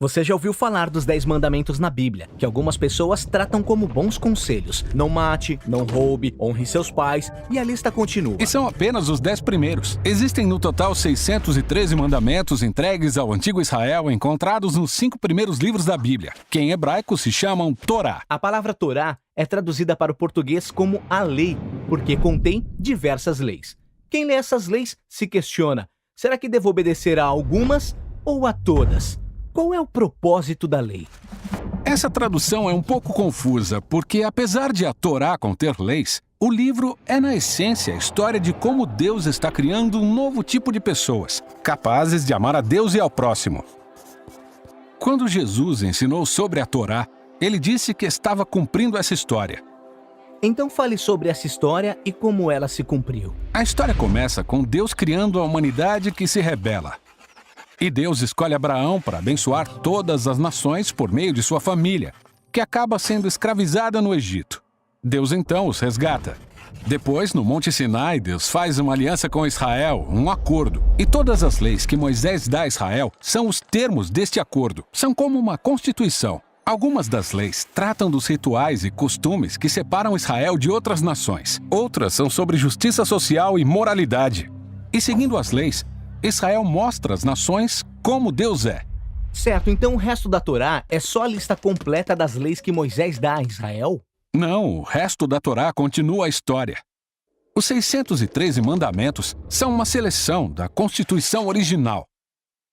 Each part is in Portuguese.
Você já ouviu falar dos 10 mandamentos na Bíblia, que algumas pessoas tratam como bons conselhos. Não mate, não roube, honre seus pais, e a lista continua. E são apenas os 10 primeiros. Existem no total 613 mandamentos entregues ao antigo Israel, encontrados nos 5 primeiros livros da Bíblia, que em hebraico se chamam Torá. A palavra Torá é traduzida para o português como a lei, porque contém diversas leis. Quem lê essas leis se questiona: será que devo obedecer a algumas ou a todas? Qual é o propósito da lei? Essa tradução é um pouco confusa, porque apesar de a Torá conter leis, o livro é na essência a história de como Deus está criando um novo tipo de pessoas, capazes de amar a Deus e ao próximo. Quando Jesus ensinou sobre a Torá, ele disse que estava cumprindo essa história. Então fale sobre essa história e como ela se cumpriu. A história começa com Deus criando a humanidade que se rebela. E Deus escolhe Abraão para abençoar todas as nações por meio de sua família, que acaba sendo escravizada no Egito. Deus então os resgata. Depois, no Monte Sinai, Deus faz uma aliança com Israel, um acordo. E todas as leis que Moisés dá a Israel são os termos deste acordo. São como uma constituição. Algumas das leis tratam dos rituais e costumes que separam Israel de outras nações. Outras são sobre justiça social e moralidade. E seguindo as leis, Israel mostra às nações como Deus é. Certo, então o resto da Torá é só a lista completa das leis que Moisés dá a Israel? Não, o resto da Torá continua a história. Os 613 mandamentos são uma seleção da Constituição original.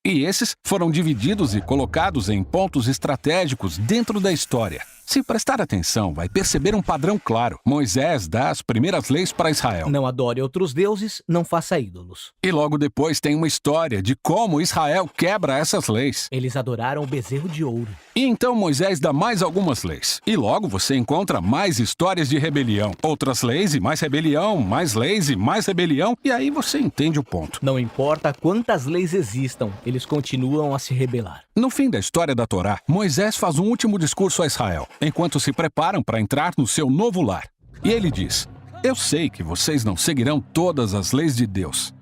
E esses foram divididos e colocados em pontos estratégicos dentro da história. Se prestar atenção, vai perceber um padrão claro. Moisés dá as primeiras leis para Israel. Não adore outros deuses, não faça ídolos. E logo depois tem uma história de como Israel quebra essas leis. Eles adoraram o bezerro de ouro. E então Moisés dá mais algumas leis. E logo você encontra mais histórias de rebelião. Outras leis e mais rebelião, mais leis e mais rebelião. E aí você entende o ponto. Não importa quantas leis existam, eles continuam a se rebelar. No fim da história da Torá, Moisés faz um último discurso a Israel, enquanto se preparam para entrar no seu novo lar. E ele diz: eu sei que vocês não seguirão todas as leis de Deus.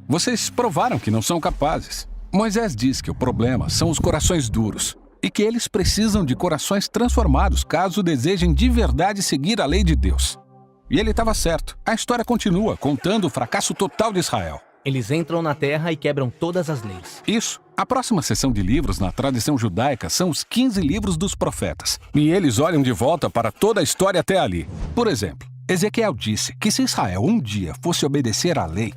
Vocês provaram que não são capazes. Moisés diz que o problema são os corações duros e que eles precisam de corações transformados caso desejem de verdade seguir a lei de Deus. E ele estava certo. A história continua contando o fracasso total de Israel. Eles entram na terra e quebram todas as leis. Isso. A próxima seção de livros na tradição judaica são os 15 livros dos profetas. E eles olham de volta para toda a história até ali. Por exemplo, Ezequiel disse que se Israel um dia fosse obedecer à lei,